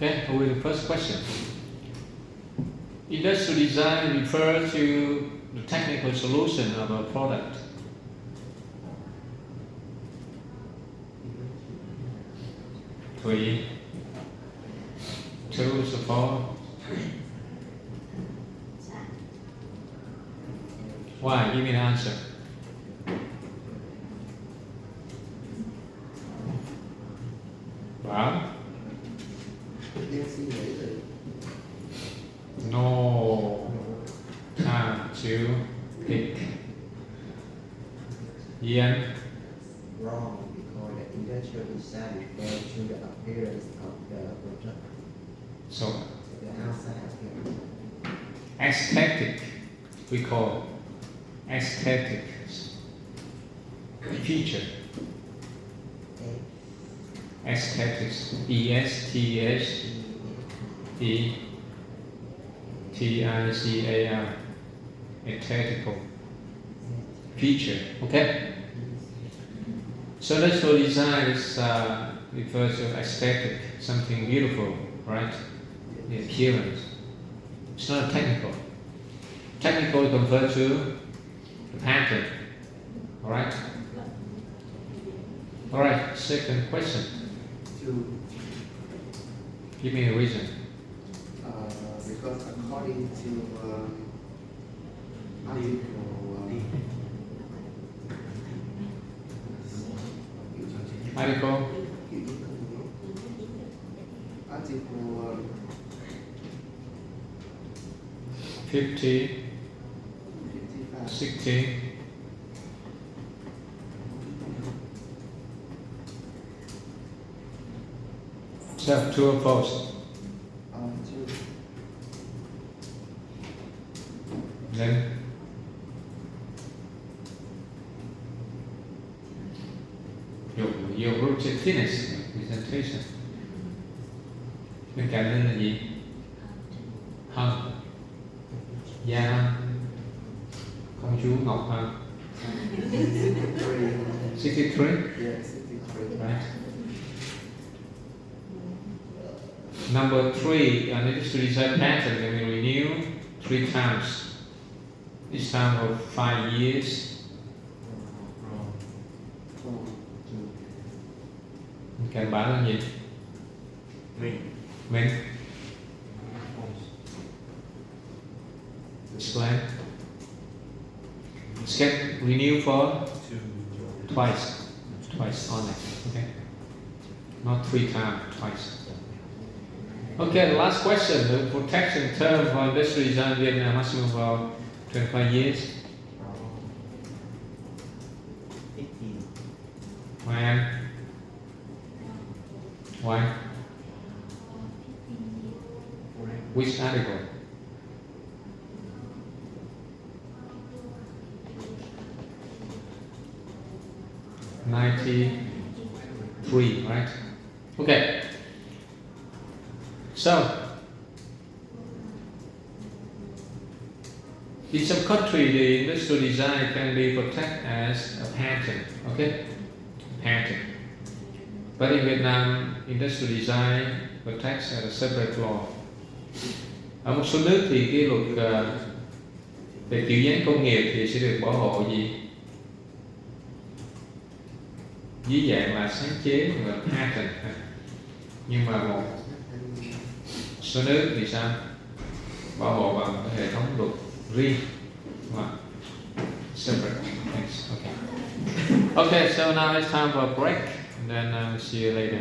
Okay, with the first question. Industrial design refers to the technical solution of a product. Three, two, four. Why? Give me the answer. Wow. No time to pick. Ian. Wrong, because the industrial design refers to the appearance of the product, So the outside appearance. aesthetic, we call aesthetics. Feature. Aesthetics. E-S-T-H-E-T-I-C-A-R. Aesthetical. Feature. Okay? So industrial design is refers to aesthetic, something beautiful, right? The appearance. It's not technical. Technical refers to the pattern. Alright? Alright, second question. To Give me a reason. because according to article Article article 50, 55 60. So, true or false? to Then your objectiveness presentation. Bên cạnh lên là gì? Hân. Gia Hân. Công chúa Ngọc Hân. 63, yeah 63 right? Number 3, an industrial design pattern can be renewed 3 times. Each time for 5 years. Cảnh báo là gì? Mình. Explain. It's get renewed for twice only. Okay. Not 3 times, twice. Okay, the last question. The protection term for industrial design Vietnam maximum for 25 years. 15. Why? Why? Which article? '93, right? Okay. So, in some country, the industrial design can be protected as a patent. Okay, patent. But in Vietnam, industrial design protects as a separate law. Ở một số nước thì cái luật về kiểu dáng công nghiệp thì sẽ được bảo hộ gì? Dưới dạng là sáng chế và patent. Nhưng mà một số nước thì sao? Bảo hộ bằng cái hệ thống luật riêng. Separate. Thanks. Okay. Okay, so now it's time for a break. And then see you later.